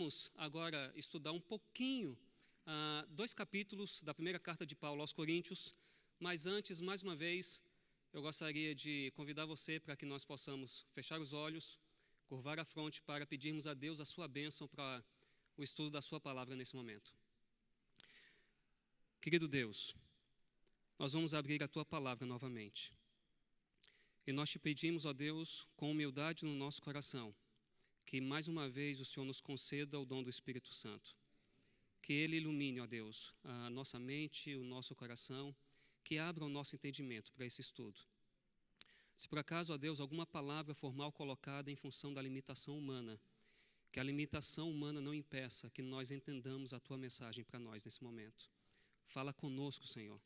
vamos agora estudar um pouquinho, 2 capítulos da primeira carta de Paulo aos Coríntios, mas antes, mais uma vez, eu gostaria de convidar você para que nós possamos fechar os olhos, curvar a fronte para pedirmos a Deus a sua bênção para o estudo da sua palavra nesse momento. Querido Deus, nós vamos abrir a tua palavra novamente. E nós te pedimos, ó Deus, com humildade no nosso coração, que mais uma vez o Senhor nos conceda o dom do Espírito Santo. Que Ele ilumine, ó Deus, a nossa mente, o nosso coração, que abra o nosso entendimento para esse estudo. Se por acaso, ó Deus, alguma palavra for mal colocada em função da limitação humana, que a limitação humana não impeça que nós entendamos a tua mensagem para nós nesse momento. Fala conosco, Senhor.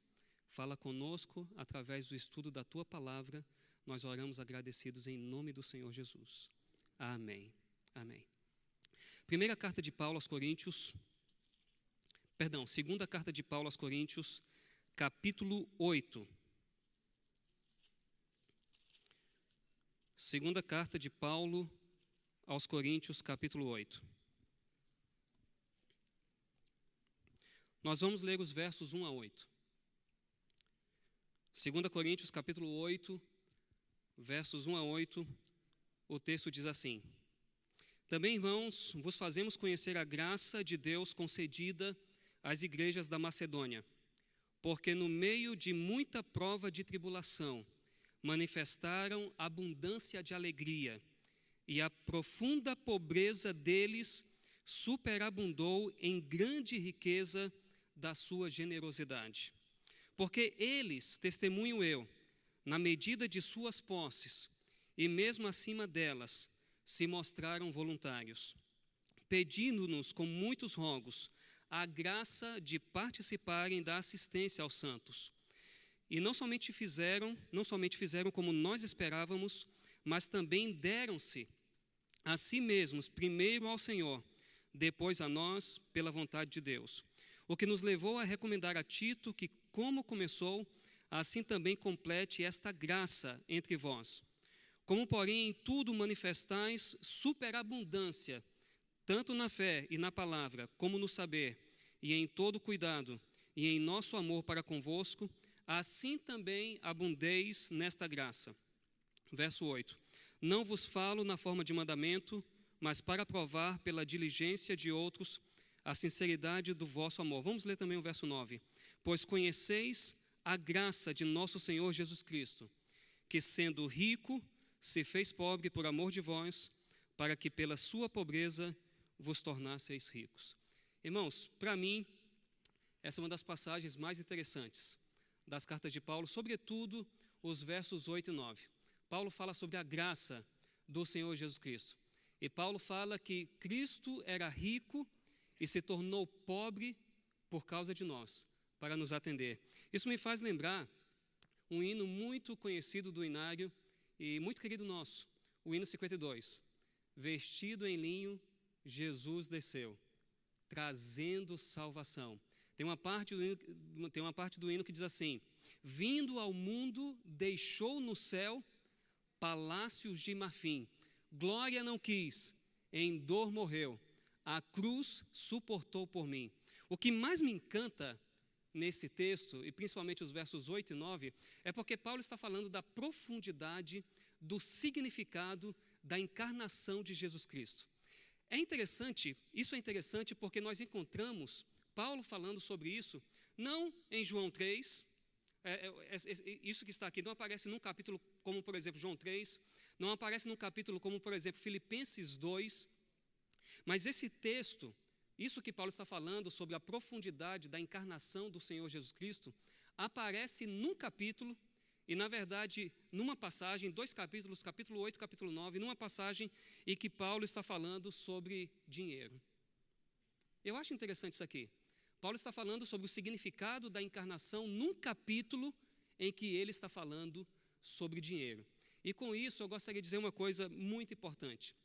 Fala conosco através do estudo da tua palavra. Nós oramos agradecidos em nome do Senhor Jesus. Amém. Amém. Segunda carta de Paulo aos Coríntios, capítulo 8. Segunda carta de Paulo aos Coríntios, capítulo 8. Nós vamos ler os versos 1 a 8. 2 Coríntios, capítulo 8, versos 1 a 8, o texto diz assim: Também, irmãos, vos fazemos conhecer a graça de Deus concedida às igrejas da Macedônia, porque no meio de muita prova de tribulação, manifestaram abundância de alegria, e a profunda pobreza deles superabundou em grande riqueza da sua generosidade. Porque eles, testemunho eu, na medida de suas posses, e mesmo acima delas, se mostraram voluntários, pedindo-nos com muitos rogos a graça de participarem da assistência aos santos. E não somente fizeram como nós esperávamos, mas também deram-se a si mesmos, primeiro ao Senhor, depois a nós, pela vontade de Deus. O que nos levou a recomendar a Tito que, como começou, assim também complete esta graça entre vós. Como, porém, em tudo manifestais superabundância, tanto na fé e na palavra, como no saber, e em todo cuidado, e em nosso amor para convosco, assim também abundeis nesta graça. Verso 8. Não vos falo na forma de mandamento, mas para provar pela diligência de outros a sinceridade do vosso amor. Vamos ler também o verso 9. Pois conheceis a graça de nosso Senhor Jesus Cristo, que sendo rico, se fez pobre por amor de vós, para que pela sua pobreza vos tornasseis ricos. Irmãos, para mim, essa é uma das passagens mais interessantes das cartas de Paulo, sobretudo os versos 8 e 9. Paulo fala sobre a graça do Senhor Jesus Cristo. E Paulo fala que Cristo era rico e se tornou pobre por causa de nós, para nos atender. Isso me faz lembrar um hino muito conhecido do inário e muito querido nosso, o hino 52. Vestido em linho, Jesus desceu, trazendo salvação. Tem uma parte do hino que diz assim: vindo ao mundo, deixou no céu palácios de marfim. Glória não quis, em dor morreu, a cruz suportou por mim. O que mais me encanta nesse texto, e principalmente os versos 8 e 9, é porque Paulo está falando da profundidade do significado da encarnação de Jesus Cristo. Isso é interessante porque nós encontramos Paulo falando sobre isso, não em João 3, isso que está aqui não aparece num capítulo como, por exemplo, João 3, não aparece num capítulo como, por exemplo, Filipenses 2, mas esse texto, isso que Paulo está falando sobre a profundidade da encarnação do Senhor Jesus Cristo, aparece num capítulo, e na verdade, numa passagem, 2 capítulos, capítulo 8 e capítulo 9, numa passagem em que Paulo está falando sobre dinheiro. Eu acho interessante isso aqui. Paulo está falando sobre o significado da encarnação num capítulo em que ele está falando sobre dinheiro. E com isso eu gostaria de dizer uma coisa muito importante.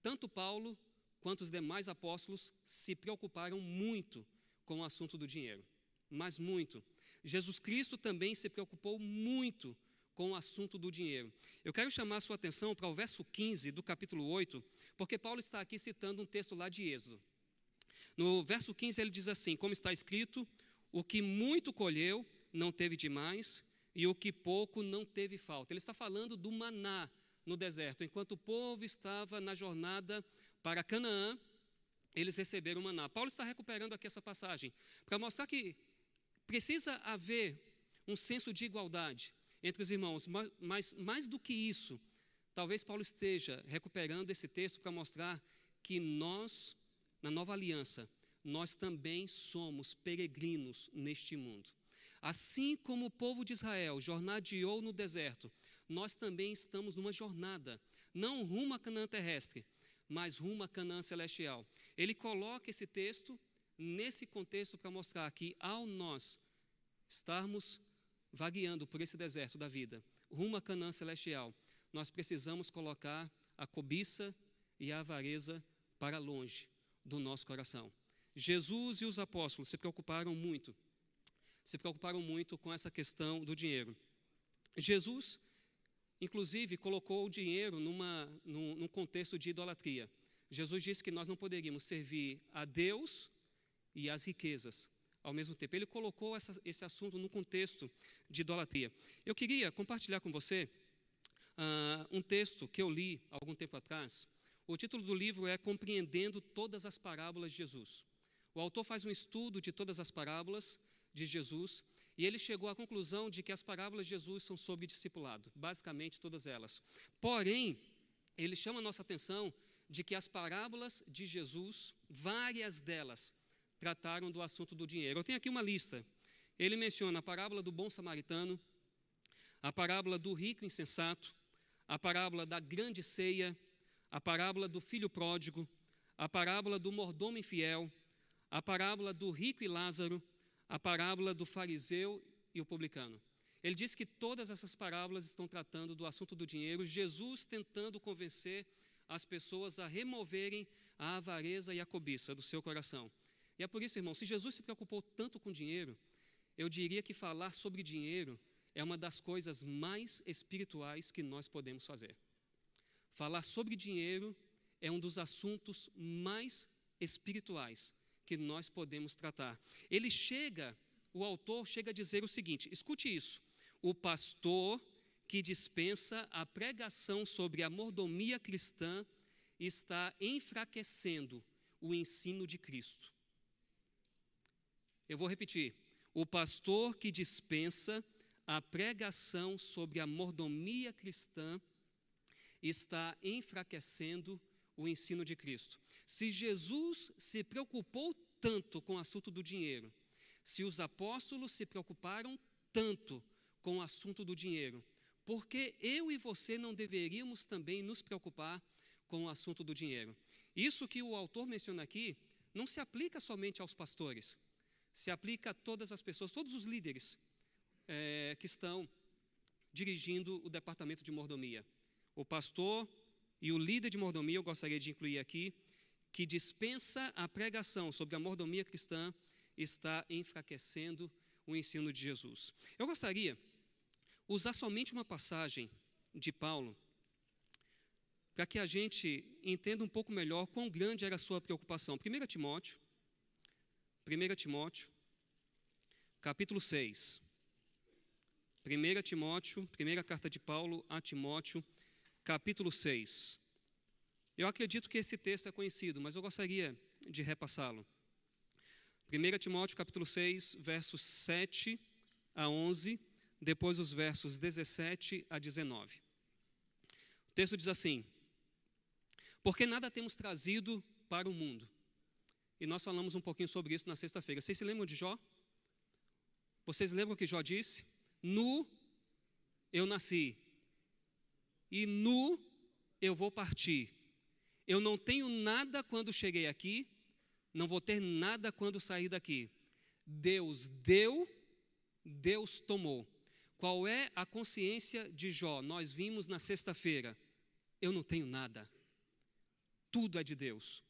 Tanto Paulo quanto os demais apóstolos se preocuparam muito com o assunto do dinheiro, mas muito. Jesus Cristo também se preocupou muito com o assunto do dinheiro. Eu quero chamar a sua atenção para o verso 15 do capítulo 8, porque Paulo está aqui citando um texto lá de Êxodo. No verso 15 ele diz assim, como está escrito, o que muito colheu não teve demais, e o que pouco não teve falta. Ele está falando do maná no deserto. Enquanto o povo estava na jornada para Canaã, eles receberam o maná. Paulo está recuperando aqui essa passagem para mostrar que precisa haver um senso de igualdade entre os irmãos, mas mais do que isso, talvez Paulo esteja recuperando esse texto para mostrar que nós, na nova aliança, nós também somos peregrinos neste mundo. Assim como o povo de Israel jornadeou no deserto, nós também estamos numa jornada, não rumo a Canaã terrestre, mas rumo a Canaã celestial. Ele coloca esse texto nesse contexto para mostrar que ao nós estarmos vagueando por esse deserto da vida, rumo a Canaã celestial, nós precisamos colocar a cobiça e a avareza para longe do nosso coração. Jesus e os apóstolos se preocuparam muito com essa questão do dinheiro. Jesus, inclusive, colocou o dinheiro num contexto de idolatria. Jesus disse que nós não poderíamos servir a Deus e às riquezas ao mesmo tempo. Ele colocou esse assunto no contexto de idolatria. Eu queria compartilhar com você um texto que eu li há algum tempo atrás. O título do livro é Compreendendo Todas as Parábolas de Jesus. O autor faz um estudo de todas as parábolas de Jesus e ele chegou à conclusão de que as parábolas de Jesus são sobre discipulado, basicamente todas elas. Porém, ele chama a nossa atenção de que as parábolas de Jesus, várias delas, trataram do assunto do dinheiro. Eu tenho aqui uma lista. Ele menciona a parábola do bom samaritano, a parábola do rico insensato, a parábola da grande ceia, a parábola do filho pródigo, a parábola do mordomo infiel, a parábola do rico e Lázaro, a parábola do fariseu e o publicano. Ele diz que todas essas parábolas estão tratando do assunto do dinheiro, Jesus tentando convencer as pessoas a removerem a avareza e a cobiça do seu coração. E é por isso, irmão, se Jesus se preocupou tanto com dinheiro, eu diria que falar sobre dinheiro é uma das coisas mais espirituais que nós podemos fazer. Falar sobre dinheiro é um dos assuntos mais espirituais que nós podemos tratar. O autor chega a dizer o seguinte, escute isso, o pastor que dispensa a pregação sobre a mordomia cristã está enfraquecendo o ensino de Cristo. Eu vou repetir, o pastor que dispensa a pregação sobre a mordomia cristã está enfraquecendo o ensino de Cristo. Se Jesus se preocupou tanto com o assunto do dinheiro, se os apóstolos se preocuparam tanto com o assunto do dinheiro, por que eu e você não deveríamos também nos preocupar com o assunto do dinheiro? Isso que o autor menciona aqui não se aplica somente aos pastores, se aplica a todas as pessoas, todos os líderes que estão dirigindo o departamento de mordomia. O pastor e o líder de mordomia, eu gostaria de incluir aqui, que dispensa a pregação sobre a mordomia cristã, está enfraquecendo o ensino de Jesus. Eu gostaria de usar somente uma passagem de Paulo, para que a gente entenda um pouco melhor quão grande era a sua preocupação. 1 Timóteo, capítulo 6. 1 Timóteo, primeira carta de Paulo a Timóteo, capítulo 6. Eu acredito que esse texto é conhecido, mas eu gostaria de repassá-lo. 1 Timóteo, capítulo 6, versos 7 a 11, depois os versos 17 a 19. O texto diz assim, porque nada temos trazido para o mundo. E nós falamos um pouquinho sobre isso na sexta-feira. Vocês se lembram de Jó? Vocês lembram que Jó disse? Nu eu nasci, e nu eu vou partir. Eu não tenho nada quando cheguei aqui, não vou ter nada quando sair daqui. Deus deu, Deus tomou. Qual é a consciência de Jó? Nós vimos na sexta-feira. Eu não tenho nada. Tudo é de Deus.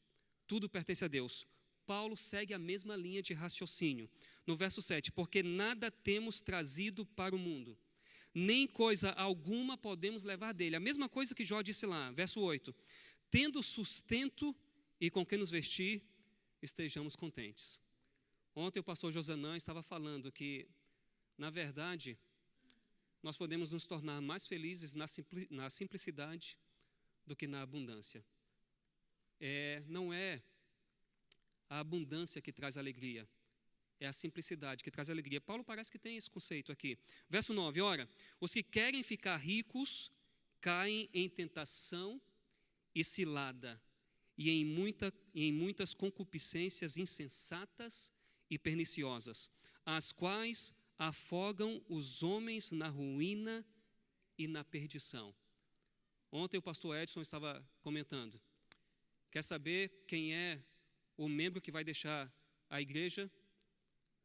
Tudo pertence a Deus. Paulo segue a mesma linha de raciocínio. No verso 7, porque nada temos trazido para o mundo, nem coisa alguma podemos levar dele. A mesma coisa que Jó disse lá, verso 8. Tendo sustento e com que nos vestir, estejamos contentes. Ontem o pastor Josanã estava falando que, na verdade, nós podemos nos tornar mais felizes na simplicidade do que na abundância. Não é a abundância que traz alegria, é a simplicidade que traz alegria. Paulo parece que tem esse conceito aqui. Verso 9, ora, os que querem ficar ricos caem em tentação e cilada, e em muitas concupiscências insensatas e perniciosas, as quais afogam os homens na ruína e na perdição. Ontem o pastor Edson estava comentando. Quer saber quem é o membro que vai deixar a igreja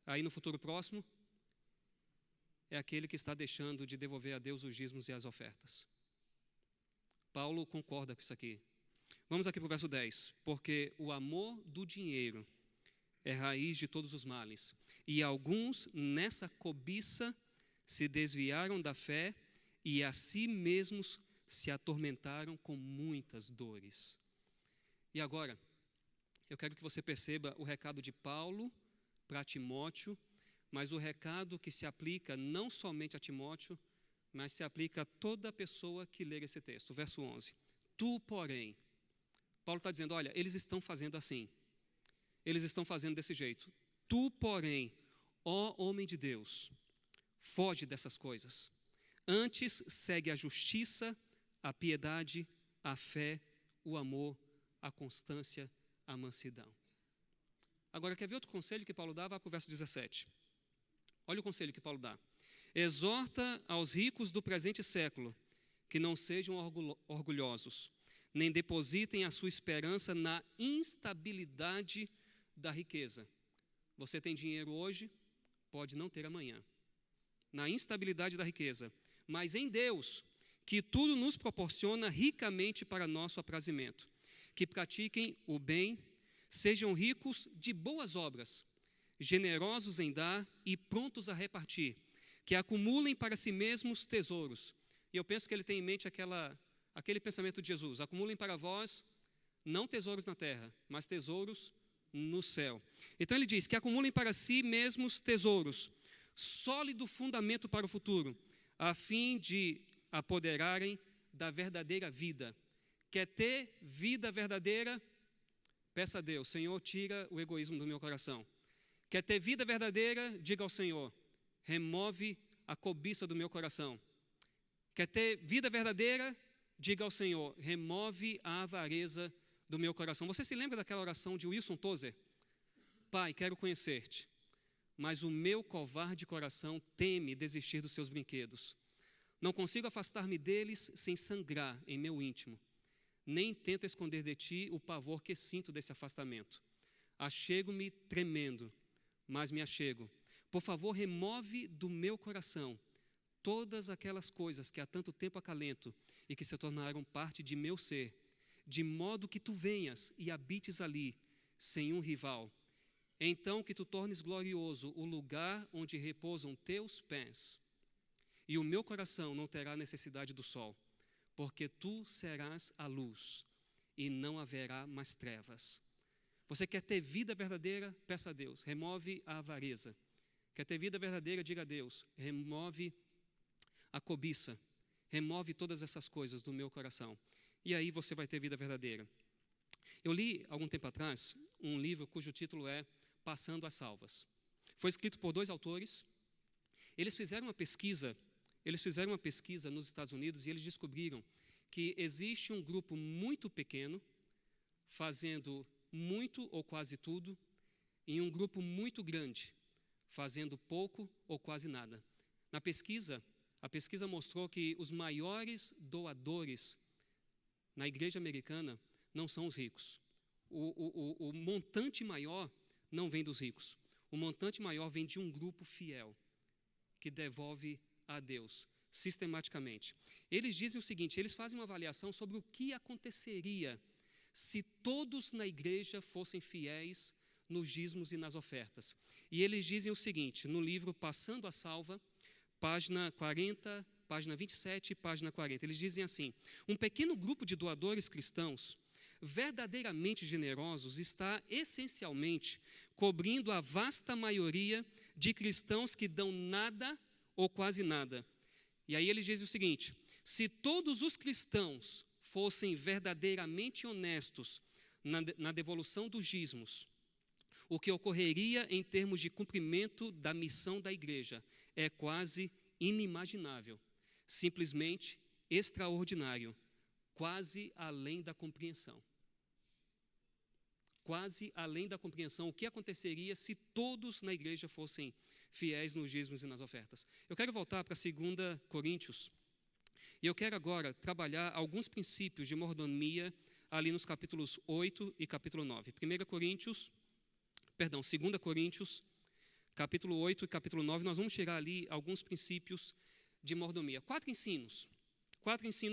aí no futuro próximo? É aquele que está deixando de devolver a Deus os dízimos e as ofertas. Paulo concorda com isso aqui. Vamos aqui para o verso 10. Porque o amor do dinheiro é raiz de todos os males, e alguns nessa cobiça se desviaram da fé e a si mesmos se atormentaram com muitas dores. E agora, eu quero que você perceba o recado de Paulo para Timóteo, mas o recado que se aplica não somente a Timóteo, mas se aplica a toda pessoa que ler esse texto. Verso 11. Tu, porém, Paulo está dizendo, olha, eles estão fazendo assim. Eles estão fazendo desse jeito. Tu, porém, ó homem de Deus, foge dessas coisas. Antes segue a justiça, a piedade, a fé, o amor, a constância, a mansidão. Agora, quer ver outro conselho que Paulo dá? Vá para o verso 17. Olha o conselho que Paulo dá. Exorta aos ricos do presente século que não sejam orgulhosos, nem depositem a sua esperança na instabilidade da riqueza. Você tem dinheiro hoje, pode não ter amanhã. Na instabilidade da riqueza. Mas em Deus, que tudo nos proporciona ricamente para nosso aprazimento. Que pratiquem o bem, sejam ricos de boas obras, generosos em dar e prontos a repartir. Que acumulem para si mesmos tesouros. E eu penso que ele tem em mente aquele pensamento de Jesus. Acumulem para vós, não tesouros na terra, mas tesouros no céu. Então ele diz que acumulem para si mesmos tesouros, sólido fundamento para o futuro, a fim de apoderarem da verdadeira vida. Quer ter vida verdadeira? Peça a Deus, Senhor, tira o egoísmo do meu coração. Quer ter vida verdadeira? Diga ao Senhor, remove a cobiça do meu coração. Quer ter vida verdadeira? Diga ao Senhor, remove a avareza do meu coração. Você se lembra daquela oração de Wilson Tozer? Pai, quero conhecer-te, mas o meu covarde coração teme desistir dos seus brinquedos. Não consigo afastar-me deles sem sangrar em meu íntimo. Nem tento esconder de ti o pavor que sinto desse afastamento. Achego-me tremendo, mas me achego. Por favor, remove do meu coração todas aquelas coisas que há tanto tempo acalento e que se tornaram parte de meu ser, de modo que tu venhas e habites ali, sem um rival. Então que tu tornes glorioso o lugar onde repousam teus pés, e o meu coração não terá necessidade do sol, porque tu serás a luz, e não haverá mais trevas. Você quer ter vida verdadeira? Peça a Deus, remove a avareza. Quer ter vida verdadeira? Diga a Deus, remove a cobiça, remove todas essas coisas do meu coração. E aí você vai ter vida verdadeira. Eu li, algum tempo atrás, um livro cujo título é Passando as Salvas. Foi escrito por 2 autores. Eles fizeram uma pesquisa nos Estados Unidos e eles descobriram que existe um grupo muito pequeno fazendo muito ou quase tudo e um grupo muito grande fazendo pouco ou quase nada. A pesquisa mostrou que os maiores doadores na igreja americana não são os ricos. O montante maior não vem dos ricos. O montante maior vem de um grupo fiel que devolve a Deus sistematicamente. Eles dizem o seguinte, eles fazem uma avaliação sobre o que aconteceria se todos na igreja fossem fiéis nos dízimos e nas ofertas. E eles dizem o seguinte, no livro Passando a Salva, página 40, página 27 e página 40, eles dizem assim, um pequeno grupo de doadores cristãos verdadeiramente generosos está essencialmente cobrindo a vasta maioria de cristãos que dão nada ou quase nada. E aí ele diz o seguinte: se todos os cristãos fossem verdadeiramente honestos na devolução dos dízimos, o que ocorreria em termos de cumprimento da missão da igreja é quase inimaginável, simplesmente extraordinário, quase além da compreensão. Quase além da compreensão, o que aconteceria se todos na igreja fossem fiéis nos dízimos e nas ofertas. Eu quero voltar para 2 Coríntios, e eu quero agora trabalhar alguns princípios de mordomia ali nos capítulos 8 e capítulo 9. 2 Coríntios, capítulo 8 e capítulo 9, nós vamos tirar ali alguns princípios de mordomia. 4 ensinos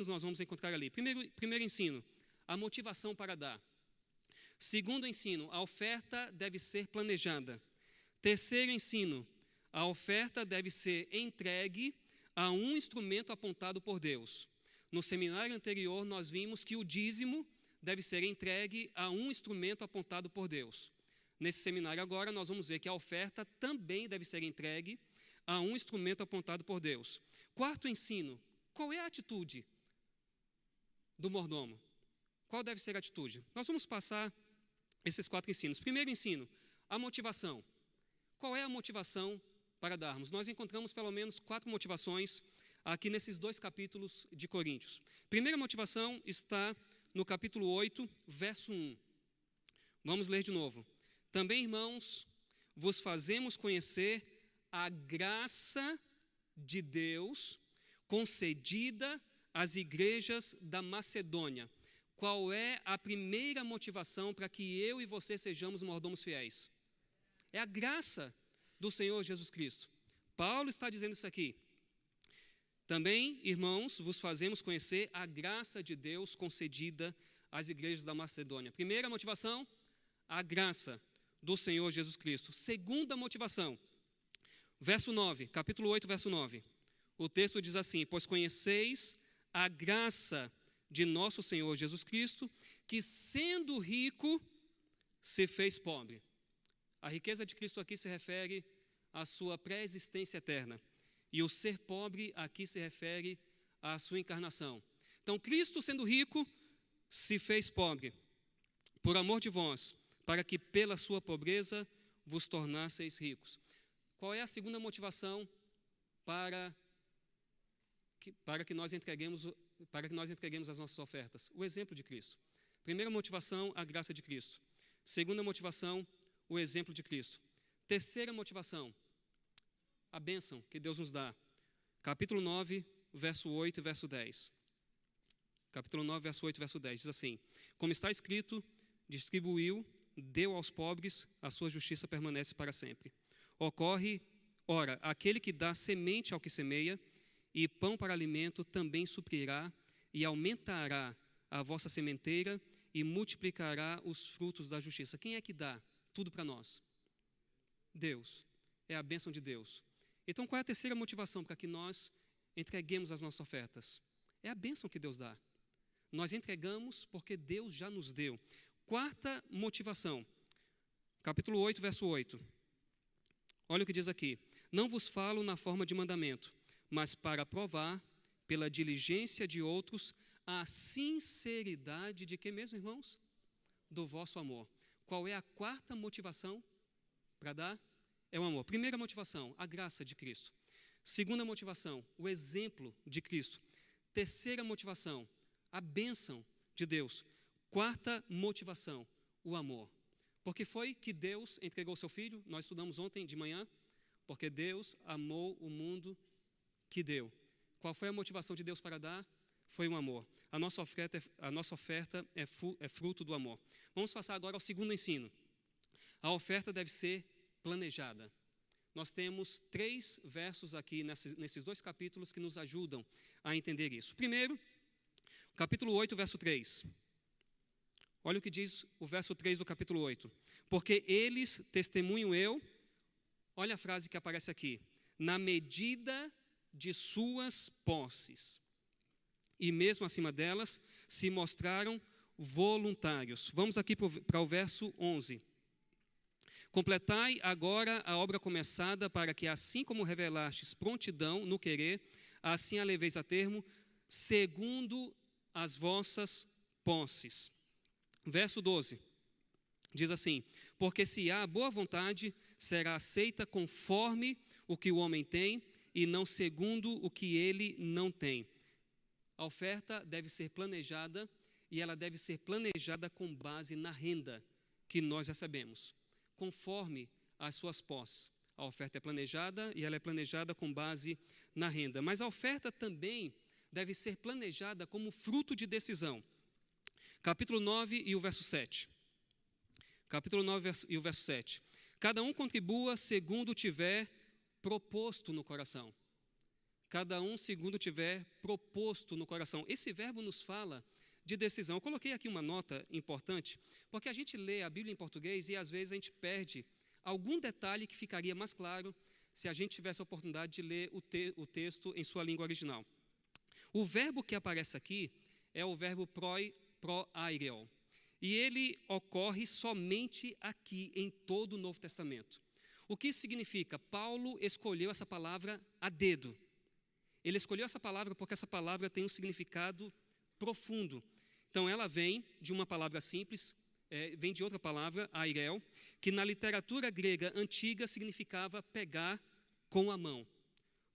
nós vamos encontrar ali. Primeiro ensino, a motivação para dar. Segundo ensino, a oferta deve ser planejada. Terceiro ensino, a oferta deve ser entregue a um instrumento apontado por Deus. No seminário anterior, nós vimos que o dízimo deve ser entregue a um instrumento apontado por Deus. Nesse seminário agora, nós vamos ver que a oferta também deve ser entregue a um instrumento apontado por Deus. Quarto ensino, qual é a atitude do mordomo? Qual deve ser a atitude? Nós vamos passar esses 4 ensinos. Primeiro ensino, a motivação. Qual é a motivação para darmos? Nós encontramos pelo menos 4 motivações aqui nesses 2 capítulos de Coríntios. Primeira motivação está no capítulo 8, verso 1. Vamos ler de novo. Também, irmãos, vos fazemos conhecer a graça de Deus concedida às igrejas da Macedônia. Qual é a primeira motivação para que eu e você sejamos mordomos fiéis? É a graça do Senhor Jesus Cristo. Paulo está dizendo isso aqui. Também, irmãos, vos fazemos conhecer a graça de Deus concedida às igrejas da Macedônia. Primeira motivação, a graça do Senhor Jesus Cristo. Segunda motivação, verso 9, capítulo 8, verso 9. O texto diz assim: pois conheceis a graça de nosso Senhor Jesus Cristo, que sendo rico, se fez pobre. A riqueza de Cristo aqui se refere à sua pré-existência eterna. E o ser pobre aqui se refere à sua encarnação. Então, Cristo, sendo rico, se fez pobre, por amor de vós, para que pela sua pobreza vos tornasseis ricos. Qual é a segunda motivação para que nós entreguemos as nossas ofertas? O exemplo de Cristo. Primeira motivação, a graça de Cristo. Segunda motivação, o exemplo de Cristo. Terceira motivação, a bênção que Deus nos dá. Capítulo 9, verso 8 e verso 10. Capítulo 9, verso 8 e verso 10, diz assim: como está escrito, distribuiu, deu aos pobres, a sua justiça permanece para sempre. Ora, aquele que dá semente ao que semeia, e pão para alimento também suprirá e aumentará a vossa sementeira e multiplicará os frutos da justiça. Quem é que dá tudo para nós? Deus. É a bênção de Deus. Então, qual é a terceira motivação para que nós entreguemos as nossas ofertas? É a bênção que Deus dá. Nós entregamos porque Deus já nos deu. Quarta motivação, capítulo 8, verso 8. Olha o que diz aqui: não vos falo na forma de mandamento, mas para provar, pela diligência de outros, a sinceridade de que mesmo, irmãos? Do vosso amor. Qual é a quarta motivação para dar? É o amor. Primeira motivação, a graça de Cristo. Segunda motivação, o exemplo de Cristo. Terceira motivação, a bênção de Deus. Quarta motivação, o amor. Porque foi que Deus entregou seu Filho? Nós estudamos ontem de manhã. Porque Deus amou o mundo que deu. Qual foi a motivação de Deus para dar? Foi o amor. A nossa oferta é fruto do amor. Vamos passar agora ao segundo ensino. A oferta deve ser planejada. Nós temos 3 versos aqui nesses 2 capítulos que nos ajudam a entender isso. Primeiro, capítulo 8, verso 3. Olha o que diz o verso 3 do capítulo 8. Porque eles testemunham olha a frase que aparece aqui, na medida de suas posses, e mesmo acima delas se mostraram voluntários. Vamos aqui para o verso 11. Completai agora a obra começada, para que, assim como revelastes prontidão no querer, assim a leveis a termo, segundo as vossas posses. Verso 12, diz assim: porque se há boa vontade, será aceita conforme o que o homem tem, e não segundo o que ele não tem. A oferta deve ser planejada, e ela deve ser planejada com base na renda que nós recebemos, conforme as suas posses. A oferta é planejada e ela é planejada com base na renda. Mas a oferta também deve ser planejada como fruto de decisão. Capítulo 9 e o verso 7. Capítulo 9 e o verso 7. Cada um contribua segundo tiver proposto no coração. Cada um segundo tiver proposto no coração. Esse verbo nos fala de decisão. Eu coloquei aqui uma nota importante, porque a gente lê a Bíblia em português e às vezes a gente perde algum detalhe que ficaria mais claro se a gente tivesse a oportunidade de ler o texto em sua língua original. O verbo que aparece aqui é o verbo proaireo, e ele ocorre somente aqui em todo o Novo Testamento. O que isso significa? Paulo escolheu essa palavra a dedo. Ele escolheu essa palavra porque essa palavra tem um significado profundo. Então, ela vem de uma palavra simples, vem de outra palavra, airel, que na literatura grega antiga significava pegar com a mão.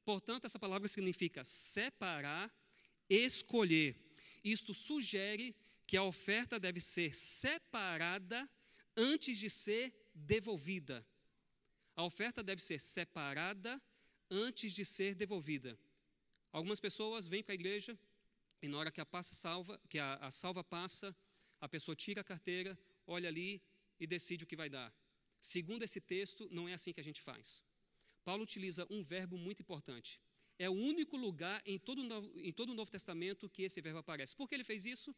Portanto, essa palavra significa separar, escolher. Isto sugere que a oferta deve ser separada antes de ser devolvida. A oferta deve ser separada antes de ser devolvida. Algumas pessoas vêm para a igreja e na hora que a salva passa, a pessoa tira a carteira, olha ali e decide o que vai dar. Segundo esse texto, não é assim que a gente faz. Paulo utiliza um verbo muito importante. É o único lugar em todo o Novo Testamento que esse verbo aparece. Por que ele fez isso?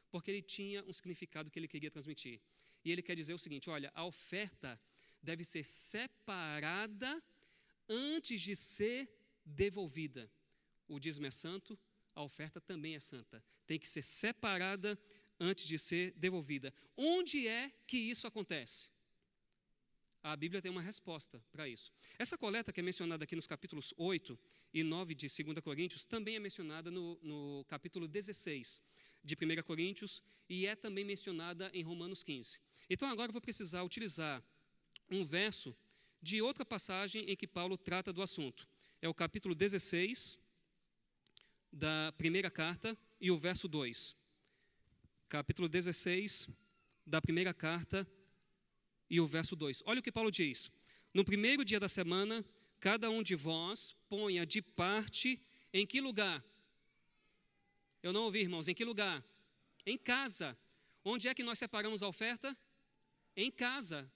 Porque ele tinha um significado que ele queria transmitir. E ele quer dizer o seguinte: olha, a oferta deve ser separada antes de ser devolvida. O dízimo é santo, a oferta também é santa. Tem que ser separada antes de ser devolvida. Onde é que isso acontece? A Bíblia tem uma resposta para isso. Essa coleta que é mencionada aqui nos capítulos 8 e 9 de 2 Coríntios, também é mencionada no capítulo 16 de 1 Coríntios e é também mencionada em Romanos 15. Então agora eu vou precisar utilizar um verso de outra passagem em que Paulo trata do assunto. É o capítulo 16 da primeira carta e o verso 2. Capítulo 16 da primeira carta e o verso 2. Olha o que Paulo diz: no primeiro dia da semana, cada um de vós ponha de parte em que lugar? Eu não ouvi, irmãos, em que lugar? Em casa. Onde é que nós separamos a oferta? Em casa.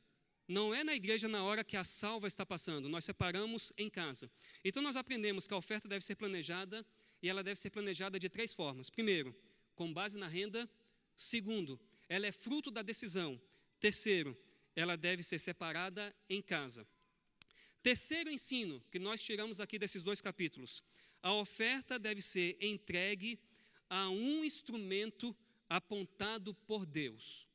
Não é na igreja na hora que a salva está passando, nós separamos em casa. Então nós aprendemos que a oferta deve ser planejada e ela deve ser planejada de 3 formas. Primeiro, com base na renda. Segundo, ela é fruto da decisão. Terceiro, ela deve ser separada em casa. Terceiro ensino que nós tiramos aqui desses 2 capítulos: a oferta deve ser entregue a um instrumento apontado por Deus.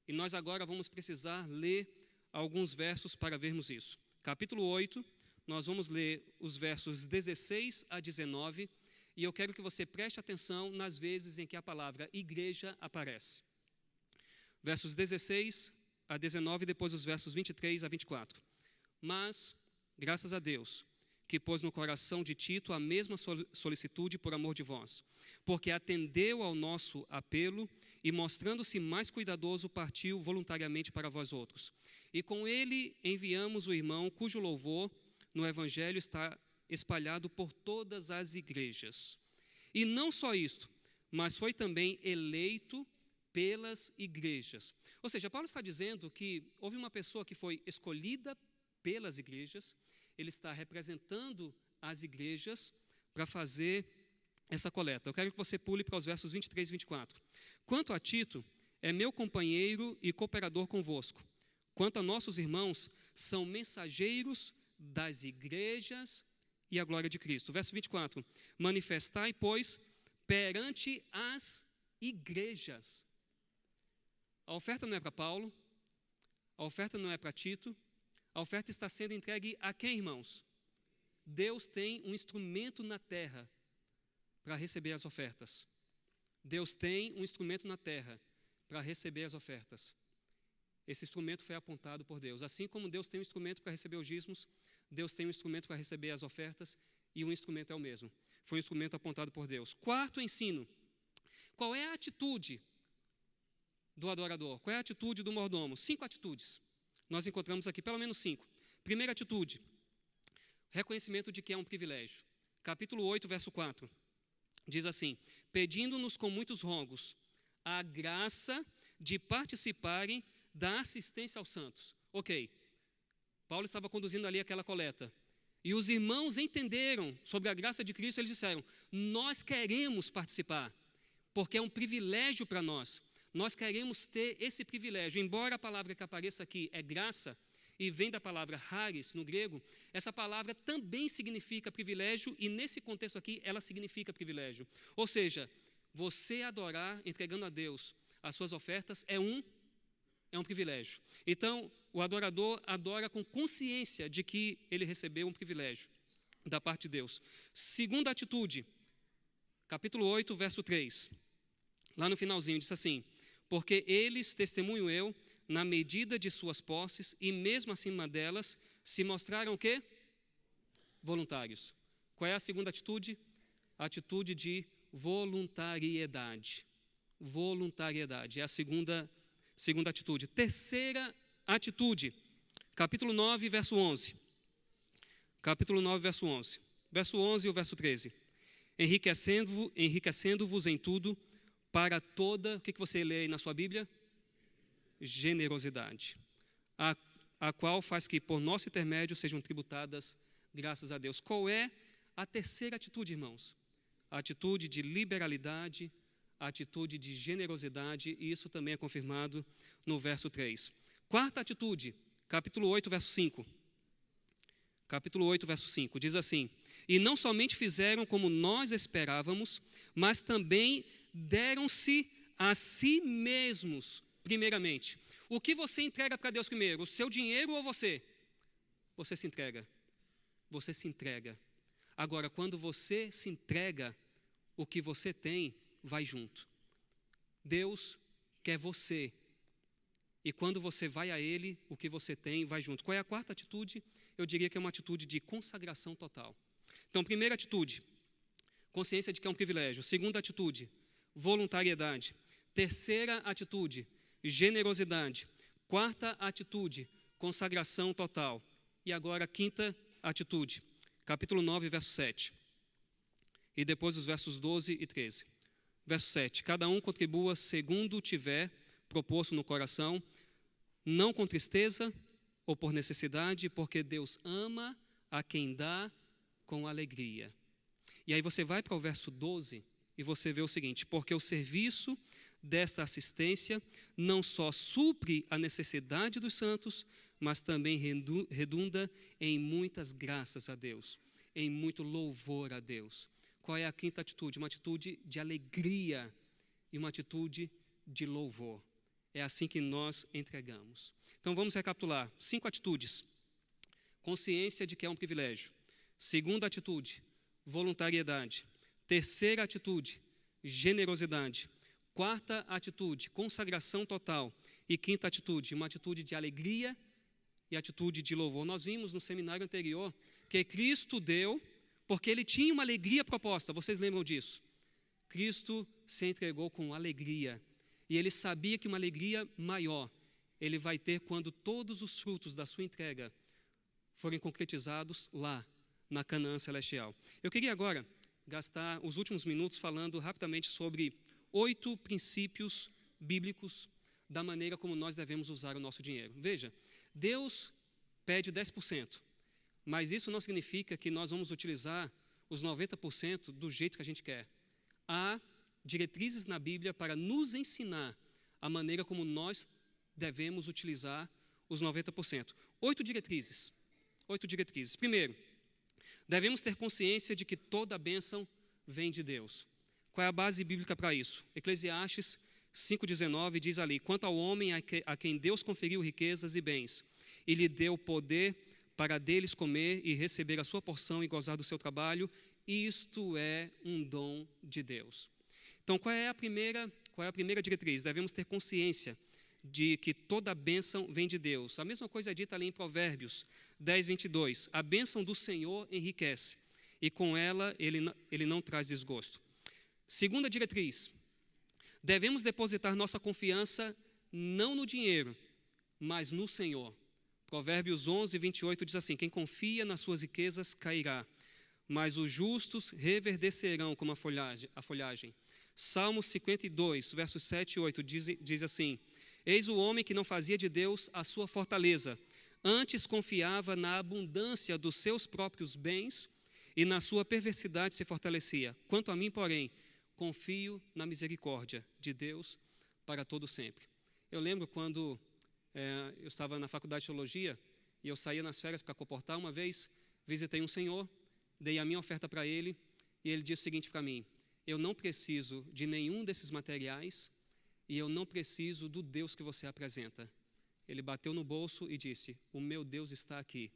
E nós agora vamos precisar ler alguns versos para vermos isso. Capítulo 8, nós vamos ler os versos 16 a 19, e eu quero que você preste atenção nas vezes em que a palavra igreja aparece. Versos 16 a 19, depois os versos 23 a 24. Mas, graças a Deus, que pôs no coração de Tito a mesma solicitude por amor de vós, porque atendeu ao nosso apelo e, mostrando-se mais cuidadoso, partiu voluntariamente para vós outros. E com ele enviamos o irmão, cujo louvor no Evangelho está espalhado por todas as igrejas. E não só isto, mas foi também eleito pelas igrejas. Ou seja, Paulo está dizendo que houve uma pessoa que foi escolhida pelas igrejas, ele está representando as igrejas para fazer essa coleta. Eu quero que você pule para os versos 23 e 24. Quanto a Tito, é meu companheiro e cooperador convosco. Quanto a nossos irmãos, são mensageiros das igrejas e a glória de Cristo. Verso 24. Manifestai, pois, perante as igrejas. A oferta não é para Paulo, a oferta não é para Tito, a oferta está sendo entregue a quem, irmãos? Deus tem um instrumento na terra para receber as ofertas. Deus tem um instrumento na terra para receber as ofertas. Esse instrumento foi apontado por Deus. Assim como Deus tem um instrumento para receber os dízimos, Deus tem um instrumento para receber as ofertas, e o instrumento é o mesmo. Foi um instrumento apontado por Deus. Quarto ensino. Qual é a atitude do adorador? Qual é a atitude do mordomo? 5 atitudes. Nós encontramos aqui pelo menos 5. Primeira atitude, reconhecimento de que é um privilégio. Capítulo 8, verso 4. Diz assim: pedindo-nos com muitos rogos a graça de participarem da assistência aos santos. Ok, Paulo estava conduzindo ali aquela coleta. E os irmãos entenderam sobre a graça de Cristo, eles disseram: nós queremos participar, porque é um privilégio para nós. Nós queremos ter esse privilégio. Embora a palavra que apareça aqui é graça, e vem da palavra charis no grego, essa palavra também significa privilégio, e nesse contexto aqui ela significa privilégio. Ou seja, você adorar, entregando a Deus as suas ofertas, é um privilégio. Então, o adorador adora com consciência de que ele recebeu um privilégio da parte de Deus. Segunda atitude, capítulo 8, verso 3. Lá no finalzinho, diz assim: porque eles, testemunho eu, na medida de suas posses, e mesmo acima delas, se mostraram o quê? Voluntários. Qual é a segunda atitude? A atitude de voluntariedade. Voluntariedade é a segunda atitude. Terceira atitude, capítulo 9, verso 11. Capítulo 9, verso 11. Verso 11 e o verso 13. Enriquecendo-vos em tudo, para toda, o que você lê aí na sua Bíblia? Generosidade, a qual faz que por nosso intermédio sejam tributadas graças a Deus. Qual é a terceira atitude, irmãos? A atitude de liberalidade, a atitude de generosidade, e isso também é confirmado no verso 3. Quarta atitude, capítulo 8, verso 5. Capítulo 8, verso 5, diz assim: e não somente fizeram como nós esperávamos, mas também deram-se a si mesmos, primeiramente. O que você entrega para Deus primeiro? O seu dinheiro ou você? Você se entrega. Você se entrega. Agora, quando você se entrega, o que você tem vai junto. Deus quer você. E quando você vai a Ele, o que você tem vai junto. Qual é a quarta atitude? Eu diria que é uma atitude de consagração total. Então, primeira atitude, consciência de que é um privilégio. Segunda atitude, voluntariedade. Terceira atitude, generosidade. Quarta atitude, consagração total. E agora a quinta atitude, capítulo 9, verso 7. E depois os versos 12 e 13. Verso 7. Cada um contribua segundo tiver proposto no coração, não com tristeza ou por necessidade, porque Deus ama a quem dá com alegria. E aí você vai para o verso 12 e você vê o seguinte: porque o serviço desta assistência não só supre a necessidade dos santos, mas também redunda em muitas graças a Deus, em muito louvor a Deus. Qual é a quinta atitude? Uma atitude de alegria e uma atitude de louvor. É assim que nós entregamos. Então vamos recapitular. 5 atitudes. Consciência de que é um privilégio. Segunda atitude, voluntariedade. Terceira atitude, generosidade. Quarta atitude, consagração total. E quinta atitude, uma atitude de alegria e atitude de louvor. Nós vimos no seminário anterior que Cristo deu, porque Ele tinha uma alegria proposta. Vocês lembram disso? Cristo se entregou com alegria. E Ele sabia que uma alegria maior Ele vai ter quando todos os frutos da sua entrega forem concretizados lá, na Canaã Celestial. Eu queria agora gastar os últimos minutos falando rapidamente sobre 8 princípios bíblicos da maneira como nós devemos usar o nosso dinheiro. Veja, Deus pede 10%, mas isso não significa que nós vamos utilizar os 90% do jeito que a gente quer. Há diretrizes na Bíblia para nos ensinar a maneira como nós devemos utilizar os 90%. 8 diretrizes. 8 diretrizes. Primeiro, devemos ter consciência de que toda a bênção vem de Deus. Qual é a base bíblica para isso? Eclesiastes, 5,19 diz ali: quanto ao homem a quem Deus conferiu riquezas e bens, e lhe deu poder para deles comer e receber a sua porção e gozar do seu trabalho, isto é um dom de Deus. Então, qual é a primeira diretriz? Devemos ter consciência de que toda bênção vem de Deus. A mesma coisa é dita ali em Provérbios 10:22. A bênção do Senhor enriquece, e com ela ele não traz desgosto. Segunda diretriz: devemos depositar nossa confiança não no dinheiro, mas no Senhor. Provérbios 11:28 diz assim: quem confia nas suas riquezas cairá, mas os justos reverdecerão como a folhagem. Salmos 52, versos 7 e 8 diz assim: eis o homem que não fazia de Deus a sua fortaleza, antes confiava na abundância dos seus próprios bens e na sua perversidade se fortalecia. Quanto a mim, porém, confio na misericórdia de Deus para todo sempre. Eu lembro quando eu estava na faculdade de teologia e eu saía nas férias para comportar. Uma vez visitei um senhor, dei a minha oferta para ele e ele disse o seguinte para mim: eu não preciso de nenhum desses materiais e eu não preciso do Deus que você apresenta. Ele bateu no bolso e disse: o meu Deus está aqui,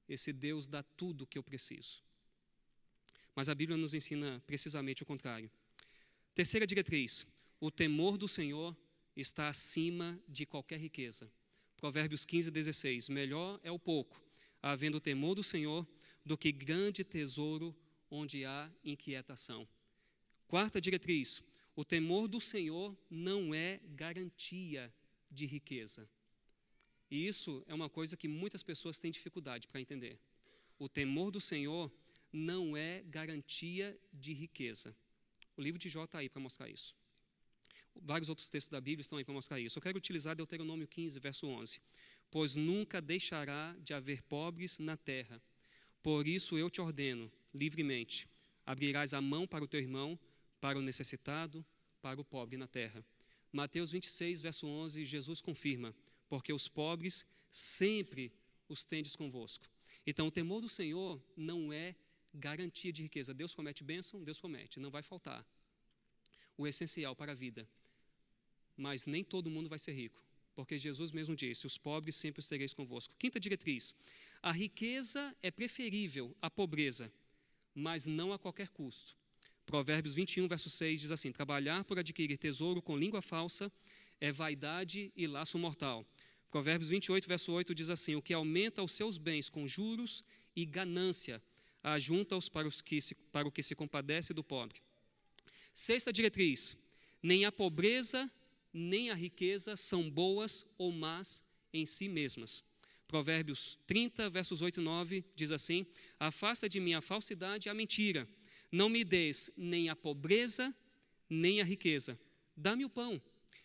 esse Deus dá tudo o que eu preciso. Mas a Bíblia nos ensina precisamente o contrário. Terceira diretriz: o temor do Senhor está acima de qualquer riqueza. Provérbios 15:16. Melhor é o pouco, havendo o temor do Senhor, do que grande tesouro onde há inquietação. Quarta diretriz: o temor do Senhor não é garantia de riqueza. E isso é uma coisa que muitas pessoas têm dificuldade para entender. O temor do Senhor não é garantia de riqueza. O livro de Jó está aí para mostrar isso. Vários outros textos da Bíblia estão aí para mostrar isso. Eu quero utilizar Deuteronômio 15, verso 11. Pois nunca deixará de haver pobres na terra. Por isso eu te ordeno, livremente, abrirás a mão para o teu irmão, para o necessitado, para o pobre na terra. Mateus 26, verso 11, Jesus confirma: porque os pobres sempre os tendes convosco. Então, o temor do Senhor não é garantia de riqueza. Deus promete bênção, Deus promete, não vai faltar o essencial para a vida. Mas nem todo mundo vai ser rico, porque Jesus mesmo disse: os pobres sempre os tereis convosco. Quinta diretriz: a riqueza é preferível à pobreza, mas não a qualquer custo. Provérbios 21, verso 6 diz assim: trabalhar por adquirir tesouro com língua falsa é vaidade e laço mortal. Provérbios 28, verso 8 diz assim: o que aumenta os seus bens com juros e ganância, ajunta-os para o que se compadece do pobre. Sexta diretriz: nem a pobreza nem a riqueza são boas ou más em si mesmas. Provérbios 30, versos 8 e 9 diz assim: afasta de mim a falsidade e a mentira, não me des nem a pobreza nem a riqueza. Dá-me o pão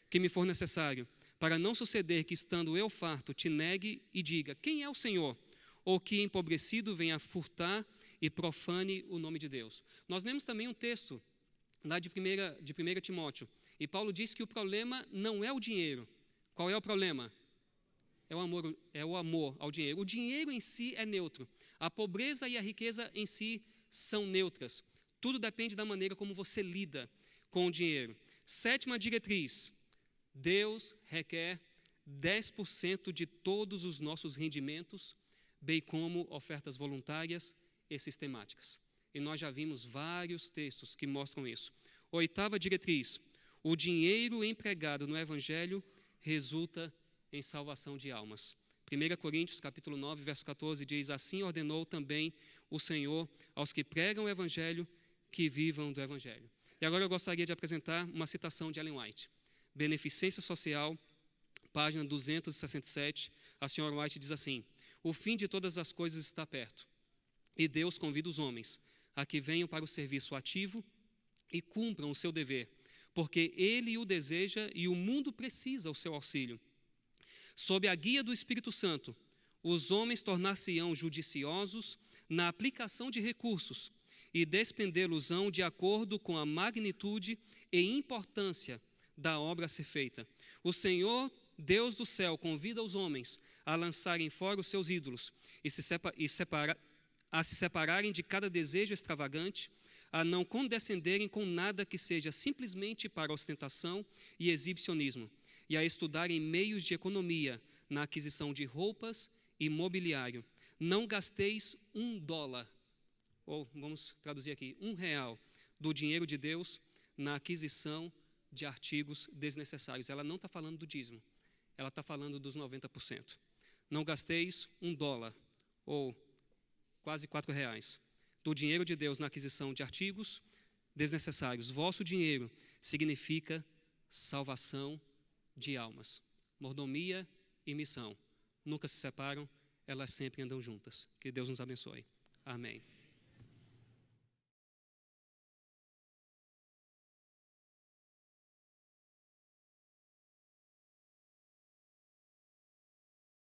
que me for necessário, para não suceder que, estando eu farto, te negue e diga: quem é o Senhor? Ou que, empobrecido, venha furtar e profane o nome de Deus. Nós lemos também um texto lá de 1 Timóteo, e Paulo diz que o problema não é o dinheiro. Qual é o problema? É o amor ao dinheiro. O dinheiro em si é neutro. A pobreza e a riqueza em si são neutras. Tudo depende da maneira como você lida com o dinheiro. Sétima diretriz: Deus requer 10% de todos os nossos rendimentos, bem como ofertas voluntárias e sistemáticas. E nós já vimos vários textos que mostram isso. Oitava diretriz: o dinheiro empregado no Evangelho resulta em salvação de almas. 1 Coríntios, capítulo 9, verso 14, diz: assim ordenou também o Senhor aos que pregam o Evangelho, que vivam do Evangelho. E agora eu gostaria de apresentar uma citação de Ellen White. Beneficência Social, página 267, a senhora White diz assim: o fim de todas as coisas está perto, e Deus convida os homens a que venham para o serviço ativo e cumpram o seu dever, porque Ele o deseja e o mundo precisa o seu auxílio. Sob a guia do Espírito Santo, os homens tornar-se-ão judiciosos na aplicação de recursos e despendê-los-ão de acordo com a magnitude e importância da obra a ser feita. O Senhor, Deus do céu, convida os homens a lançarem fora os seus ídolos e se separarem de cada desejo extravagante, a não condescenderem com nada que seja simplesmente para ostentação e exibicionismo, e a estudarem meios de economia na aquisição de roupas e mobiliário. Não gasteis $1, ou vamos traduzir aqui, R$1, do dinheiro de Deus na aquisição de artigos desnecessários. Ela não está falando do dízimo, ela está falando dos 90%. Não gasteis $1, ou quase R$4, do dinheiro de Deus na aquisição de artigos desnecessários. Vosso dinheiro significa salvação de almas. Mordomia e missão nunca se separam, elas sempre andam juntas. Que Deus nos abençoe. Amém.